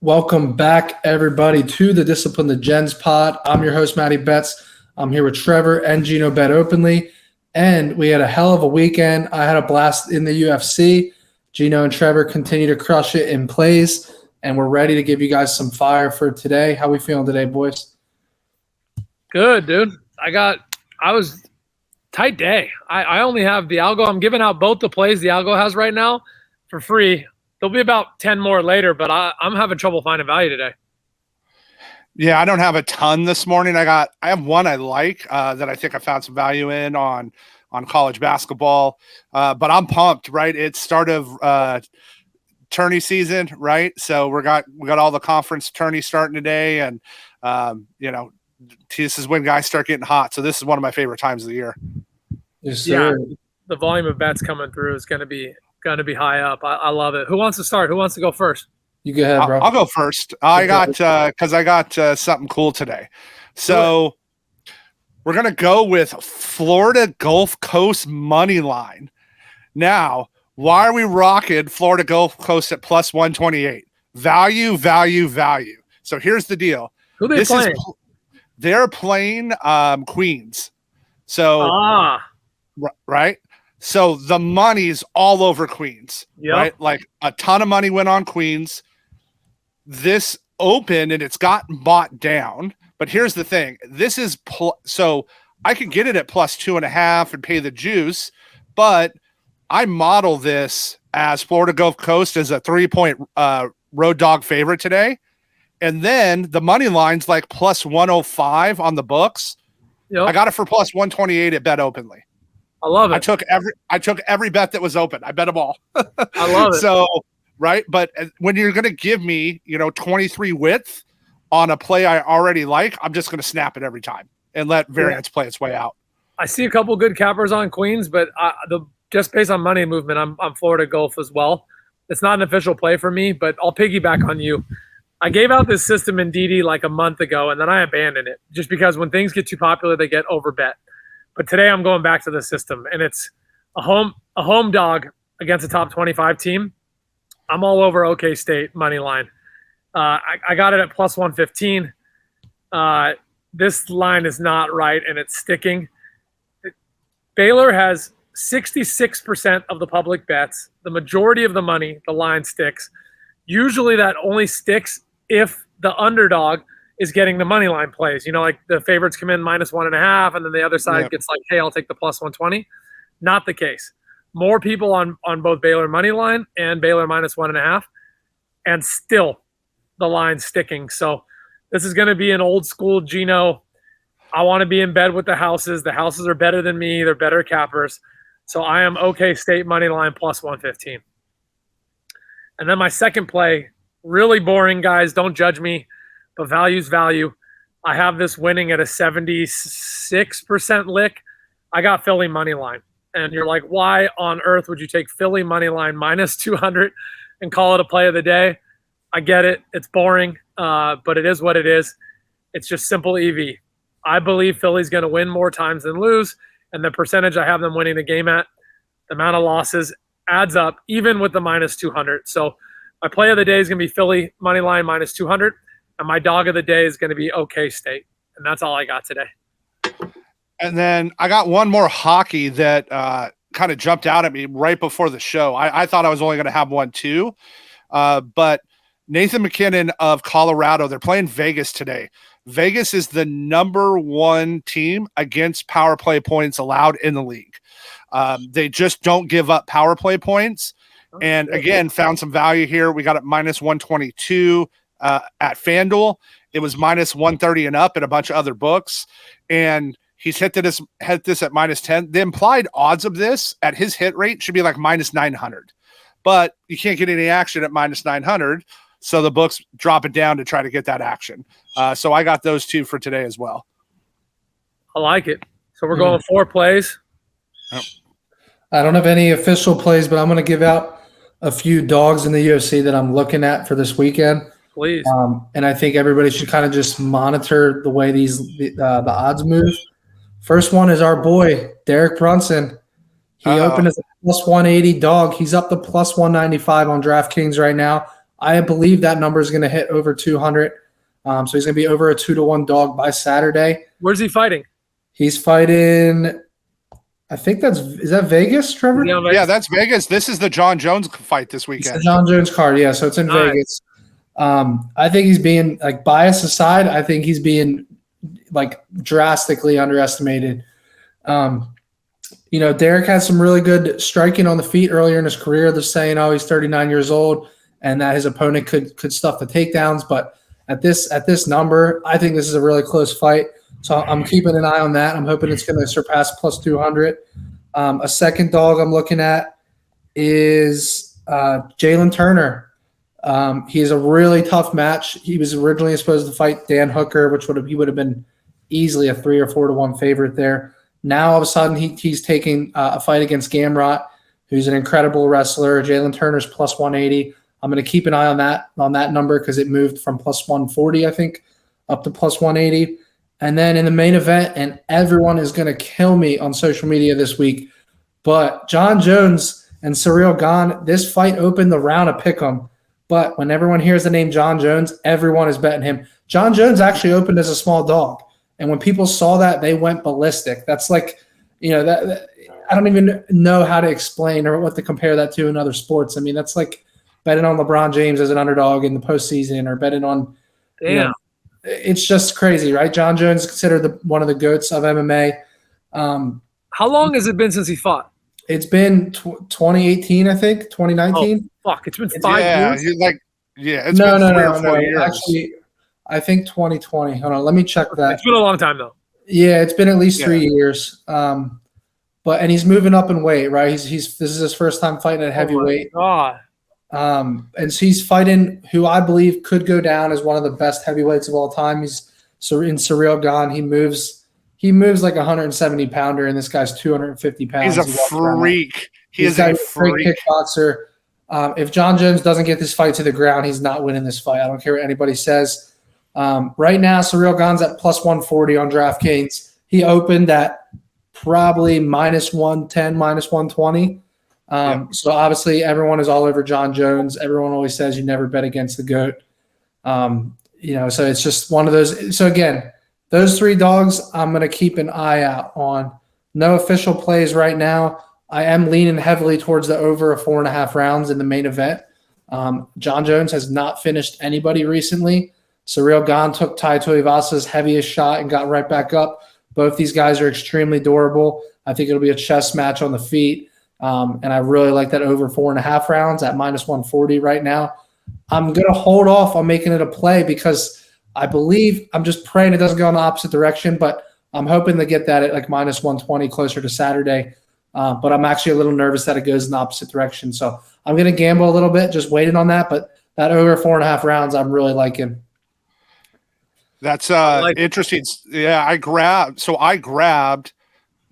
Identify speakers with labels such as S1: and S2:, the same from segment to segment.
S1: Welcome back, everybody, to the Discipline the Gens pod. I'm your host, Matty Betts. I'm here with Trevor and Gino Bet Openly, and we had a hell of a weekend. I had a blast in the UFC. Gino and Trevor continue to crush it in plays, and we're ready to give you guys some fire for today. How we feeling today, boys?
S2: Good, dude. I was tight day. I only have the Algo. I'm giving out both the plays the Algo has right now for free. There'll be about 10 more later, but I'm having trouble finding value today.
S3: Yeah, I don't have a ton this morning. I have one I like that I think I found some value in on college basketball. But I'm pumped, right? It's start of tourney season, right? So we got all the conference tourneys starting today, and this is when guys start getting hot. So this is one of my favorite times of the year.
S1: Yes, sir.
S2: Yeah, the volume of bets coming through is going to be high up. I love it. Who wants to start? Who wants to go first?
S1: You go ahead, bro.
S3: I'll go first. I got something cool today. So we're going to go with Florida Gulf Coast money line. Now, why are we rocking Florida Gulf Coast at plus 128? Value. So here's the deal.
S2: Who they playing?
S3: They're playing Queens. So right. So the money's all over Queens, right? Like a ton of money went on Queens. This opened and it's gotten bought down. But here's the thing. This is so I could get it at plus 2.5 and pay the juice, but I model this as Florida Gulf Coast as a 3-point road dog favorite today. And then the money line's like plus 105 on the books. Yep. I got it for plus 128 at Bet Openly.
S2: I love it.
S3: I took every bet that was open. I bet them all.
S2: I love it.
S3: So, right. But when you're going to give me, 23 width on a play I already like, I'm just going to snap it every time and let variance play its way out.
S2: I see a couple good cappers on Queens, but just based on money movement, I'm Florida Gulf as well. It's not an official play for me, but I'll piggyback on you. I gave out this system in DD like a month ago, and then I abandoned it just because when things get too popular, they get overbet. But today I'm going back to the system, and it's a home dog against a top 25 team. I'm all over OK State money line. I got it at plus 115. This line is not right, and it's sticking. Baylor has 66% of the public bets. The majority of the money, the line sticks. Usually that only sticks if the underdog is getting the money line plays. Like the favorites come in minus 1.5, and then the other side gets like, hey, I'll take the plus 120. Not the case. More people on both Baylor money line and Baylor minus 1.5, and still the line's sticking. So this is going to be an old school Gino. I want to be in bed with the houses. The houses are better than me. They're better cappers. So I am OK State money line plus 115. And then my second play, really boring, guys. Don't judge me. But value's value. I have this winning at a 76% lick. I got Philly money line. And you're like, why on earth would you take Philly money line minus 200 and call it a play of the day? I get it. It's boring, but it is what it is. It's just simple EV. I believe Philly's going to win more times than lose. And the percentage I have them winning the game at, the amount of losses adds up, even with the minus 200. So my play of the day is going to be Philly money line minus 200. And my dog of the day is going to be OK State. And that's all I got today.
S3: And then I got one more hockey that kind of jumped out at me right before the show. I thought I was only going to have one too. But Nathan McKinnon of Colorado, they're playing Vegas today. Vegas is the number one team against power play points allowed in the league. They just don't give up power play points. And again, found some value here. We got it minus 122. At FanDuel, it was minus 130 and up at a bunch of other books, and he's hit this at minus 10. The implied odds of this at his hit rate should be like minus 900, but you can't get any action at minus 900, so the books drop it down to try to get that action. So I got those two for today as well.
S2: I like it. So we're going 4 plays.
S1: I don't have any official plays, but I'm going to give out a few dogs in the UFC that I'm looking at for this weekend.
S2: Please.
S1: And I think everybody should kind of just monitor the way the odds move. First one is our boy, Derek Brunson. He opened as a plus 180 dog. He's up to plus 195 on DraftKings right now. I believe that number is going to hit over 200. So he's going to be over a 2-1 dog by Saturday.
S2: Where's he fighting?
S1: He's fighting, I think is that Vegas, Trevor?
S3: Yeah, that's Vegas. This is the John Jones fight this weekend.
S1: It's the John Jones card, yeah. So it's in Vegas. I think he's being, like, bias aside, I think he's being, like, drastically underestimated. Derek had some really good striking on the feet earlier in his career. They're saying, he's 39 years old and that his opponent could stuff the takedowns. But at this number, I think this is a really close fight. So I'm keeping an eye on that. I'm hoping it's going to surpass plus 200. A second dog I'm looking at is Jalen Turner. He is a really tough match. He was originally supposed to fight Dan Hooker, which he would have been easily a 3 or 4-1 favorite there. Now all of a sudden he's taking a fight against Gamrot, who's an incredible wrestler. Jalen Turner's plus 180. I'm going to keep an eye on that number because it moved from plus 140, I think, up to plus 180. And then in the main event, and everyone is going to kill me on social media this week, but John Jones and Ciryl Gane, this fight opened the round of pick'em. But when everyone hears the name John Jones, everyone is betting him. John Jones actually opened as a small dog. And when people saw that, they went ballistic. That's like, that I don't even know how to explain or what to compare that to in other sports. I mean, that's like betting on LeBron James as an underdog in the postseason or betting on it's just crazy, right? John Jones is considered one of the GOATs of MMA.
S2: How long has it been since he fought?
S1: It's been 2018, I think, 2019.
S2: Oh, fuck. It's been 5 years?
S3: It's been 3 or 4 years.
S1: Actually, I think 2020. Hold on, let me check that.
S2: It's been a long time, though.
S1: Yeah, it's been at least 3 years. And he's moving up in weight, right? This is his first time fighting at heavyweight.
S2: Oh my God.
S1: And so he's fighting who I believe could go down as one of the best heavyweights of all time. He's in Ciryl Gane. He moves like a 170 pounder, and this guy's 250 pounds.
S3: He's a freak. He is a freak
S1: kickboxer. If John Jones doesn't get this fight to the ground, he's not winning this fight. I don't care what anybody says. Right now, Ciryl Gane's at plus 140 on DraftKings. He opened at probably minus 110, minus 120. So obviously everyone is all over John Jones. Everyone always says you never bet against the GOAT. So it's just one of those. So again, those 3 dogs I'm going to keep an eye out on. No official plays right now. I am leaning heavily towards the over of 4.5 rounds in the main event. John Jones has not finished anybody recently. Ciryl Gane took Tai Tuivasa's heaviest shot and got right back up. Both these guys are extremely durable. I think it'll be a chess match on the feet. And I really like that over 4.5 rounds at minus 140 right now. I'm going to hold off on making it a play because I'm just praying it doesn't go in the opposite direction, but I'm hoping to get that at like minus 120 closer to Saturday. But I'm actually a little nervous that it goes in the opposite direction. So I'm going to gamble a little bit, just waiting on that. But that over 4.5 rounds, I'm really liking.
S3: That's interesting. Yeah, I grabbed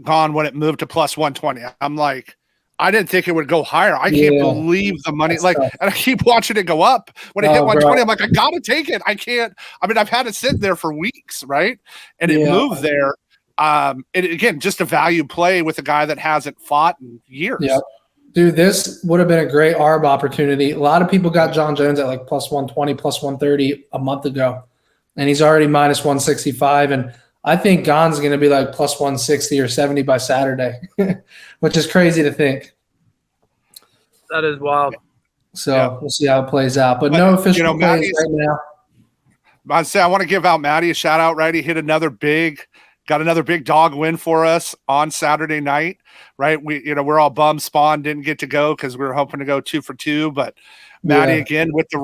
S3: Gane when it moved to plus 120. I'm like, I didn't think it would go higher. I can't believe the money. And I keep watching it go up. When it hit 120, I'm like, I got to take it. I can't. I mean, I've had it sit there for weeks, right? And it moved there. Again, just a value play with a guy that hasn't fought in years.
S1: Yeah. Dude, this would have been a great ARB opportunity. A lot of people got John Jones at like plus 120, plus 130 a month ago. And he's already minus 165. And I think Gane's going to be like plus 160 or 70 by Saturday, which is crazy to think.
S2: That is wild.
S1: So we'll see how it plays out. But no official plays right now.
S3: I want to give out Maddie a shout out, right? He got another big dog win for us on Saturday night, right? We're all bummed Spawn didn't get to go because we were hoping to go 2 for 2, but Maddie again with the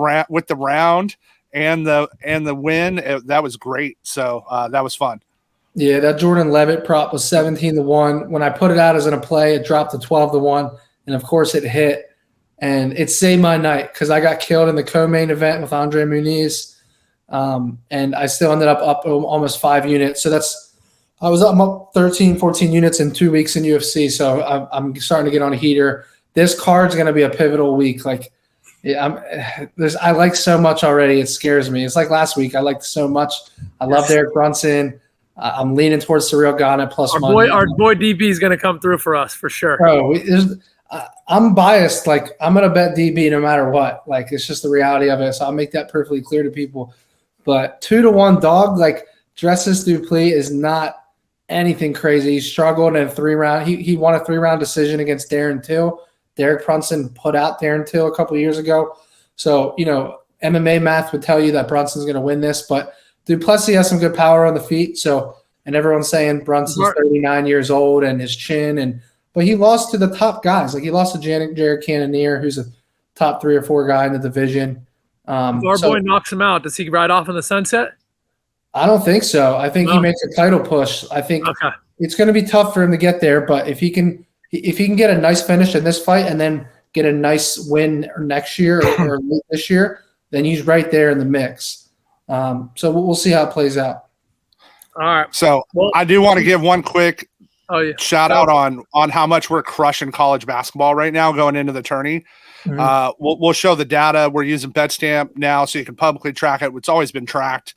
S3: round and the win, that was great. So that was fun.
S1: Yeah, that Jordan Levitt prop was 17-1. When I put it out as in a play, it dropped to 12-1, and of course it hit. And it saved my night because I got killed in the co-main event with Andre Muniz, and I still ended up almost 5 units. So I'm up 13, 14 units in 2 weeks in UFC. So I'm starting to get on a heater. This card's going to be a pivotal week. Like, I like so much already. It scares me. It's like last week. I liked so much. I love Derek Brunson. I'm leaning towards Ciryl Gane at plus money.
S2: Our boy DB is going to come through for us for sure.
S1: Bro, I'm biased. Like, I'm going to bet DB no matter what. Like, it's just the reality of it. So I'll make that perfectly clear to people. But 2-1 dog, like, Dresses Dupleix is not anything crazy. He struggled in a 3-round. He won a 3-round decision against Darren Till. Derek Brunson put out Darren Till a couple of years ago. So, MMA math would tell you that Brunson's going to win this. But Duplessis has some good power on the feet. So, and everyone's saying Brunson's 39 years old and his chin. But he lost to the top guys. Like, he lost to Jared Cannonier, who's a top 3 or 4 guy in the division.
S2: If our boy knocks him out, does he ride off in the sunset?
S1: I don't think so. I think he makes a title push. I think it's going to be tough for him to get there. But if he can get a nice finish in this fight and then get a nice win next year or this year, then he's right there in the mix. So we'll see how it plays out.
S2: All right.
S3: So I do want to give one quick shout out on how much we're crushing college basketball right now going into the tourney. Mm-hmm. We'll show the data. We're using BetStamp now so you can publicly track it. It's always been tracked.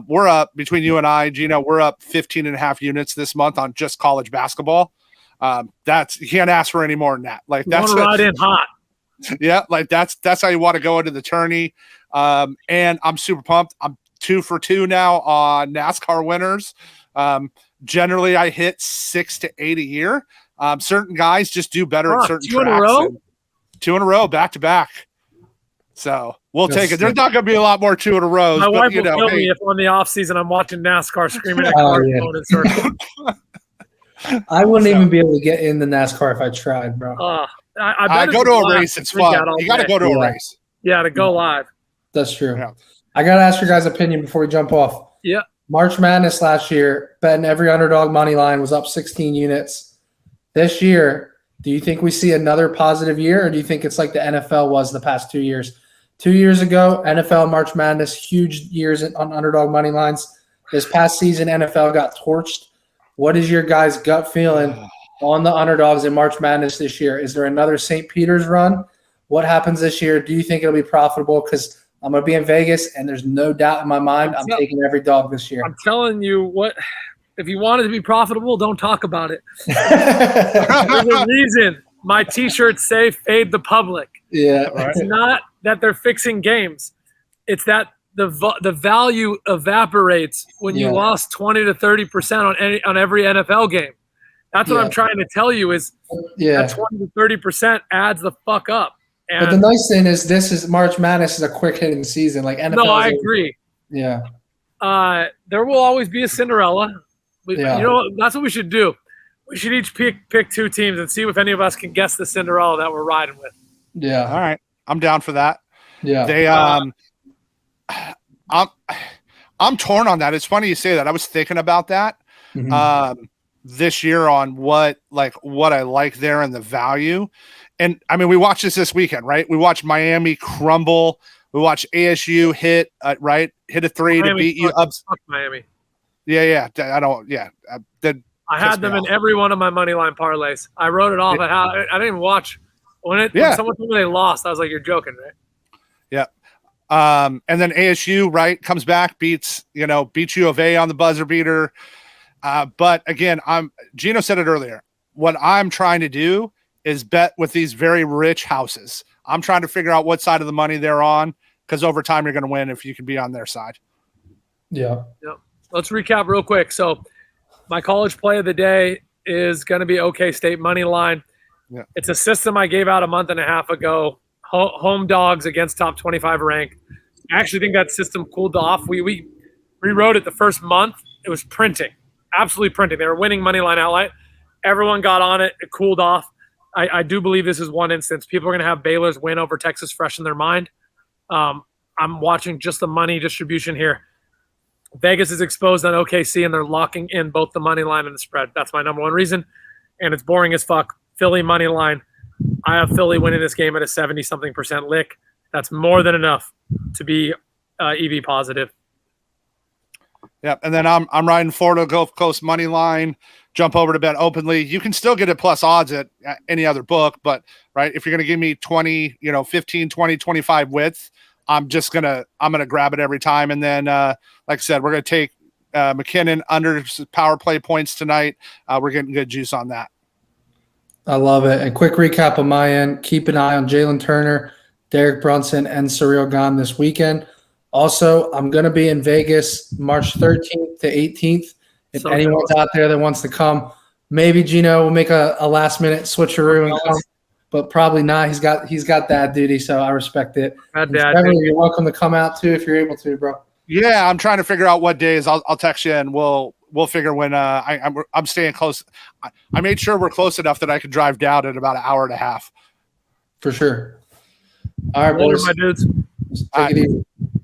S3: We're up, between you and I, Gino, we're up 15.5 units this month on just college basketball. You can't ask for any more than that. Like, that's
S2: right in hot.
S3: Yeah, like that's how you want to go into the tourney. And I'm super pumped. I'm 2 for 2 now on NASCAR winners. Generally, I hit 6 to 8 a year. Certain guys just do better at certain
S2: 2
S3: tracks.
S2: In a row?
S3: 2 in a row, back to back. So we'll take it. There's not going to be a lot more 2 in a row.
S2: My wife will kill me if on the off season I'm watching NASCAR screaming at cars going in circles.
S1: I wouldn't even be able to get in the NASCAR if I tried, bro.
S3: I go to a race. It's fun. You got to go to a race.
S2: Yeah, to go live.
S1: That's true. Yeah. I got to ask your guys' opinion before we jump off.
S2: Yeah.
S1: March Madness last year, betting every underdog money line was up 16 units. This year, do you think we see another positive year, or do you think it's like the NFL was the past 2 years? 2 years ago, NFL March Madness, huge years on underdog money lines. This past season, NFL got torched. What is your guys' gut feeling on the underdogs in March Madness this year? Is there another St. Peter's run? What happens this year? Do you think it'll be profitable? Because I'm going to be in Vegas, and there's no doubt in my mind I'm taking every dog this year.
S2: I'm telling you what. If you want it to be profitable, don't talk about it. There's a reason my T-shirts say "Fade the Public."
S1: Yeah, right.
S2: It's not that they're fixing games; it's that the value evaporates when you lost 20 to 30% on every NFL game. That's what I'm trying to tell you is that 20 to 30% adds the fuck up. And
S1: but the nice thing is this is March Madness is a quick hitting season. Like NFL.
S2: No, I agree.
S1: Yeah.
S2: There will always be a Cinderella. You know, that's what we should do. We should each pick 2 teams and see if any of us can guess the Cinderella that we're riding with.
S1: Yeah.
S3: All right. I'm down for that.
S1: Yeah.
S3: They I'm torn on that. It's funny you say that. I was thinking about that this year on what I like there and the value. And I mean, we watched this weekend, right? We watched Miami crumble. We watched ASU hit a 3 to beat you up.
S2: Fuck Miami.
S3: Yeah.
S2: I had them in every one of my money line parlays. I wrote it off. I didn't even watch when someone told me they lost. I was like, "You're joking, right?"
S3: Yeah. And then ASU comes back, beats U of A on the buzzer beater. But again, Gino said it earlier. What I'm trying to do is bet with these very rich houses. I'm trying to figure out what side of the money they're on, because over time you're going to win if you can be on their side.
S1: Yeah.
S2: Let's recap real quick. So my college play of the day is going to be OK State money line. Yeah. It's a system I gave out a month and a half ago. Home dogs against top 25 ranked. I actually think that system cooled off. We rewrote it the first month. It was printing, absolutely printing. They were winning money line outright. Everyone got on it. It cooled off. I do believe this is one instance. People are going to have Baylor's win over Texas fresh in their mind. I'm watching just the money distribution here. Vegas is exposed on OKC, and they're locking in both the money line and the spread. That's my number one reason, and it's boring as fuck. Philly money line. I have Philly winning this game at a 70-something% lick. That's more than enough to be EV positive.
S3: Yep, and then I'm riding Florida Gulf Coast money line. Jump over to bet openly. You can still get it plus odds at any other book, but if you're going to give me 20, 15, 20, 25 width, I'm gonna grab it every time. And then, like I said, we're gonna take McKinnon under power play points tonight. We're getting good juice on that.
S1: I love it. And quick recap on my end. Keep an eye on Jalen Turner, Derek Brunson, and Surreal Gone this weekend. Also, I'm going to be in Vegas March 13th to 18th. If
S2: So
S1: anyone's out there that wants to come, maybe Gino will make a last-minute switcheroo and come, but probably not. He's got dad duty, so I respect it.
S2: Bad
S1: And
S2: dad
S1: Trevor,
S2: duty.
S1: you're welcome to come out too if you're able to, bro.
S3: Yeah, I'm trying to figure out what days. I'll text you and we'll figure when. I'm staying close. I made sure we're close enough that I could drive down in about an hour and a half.
S1: For sure. All right,
S2: Later,
S1: boys.
S2: my dudes.
S1: Take it easy.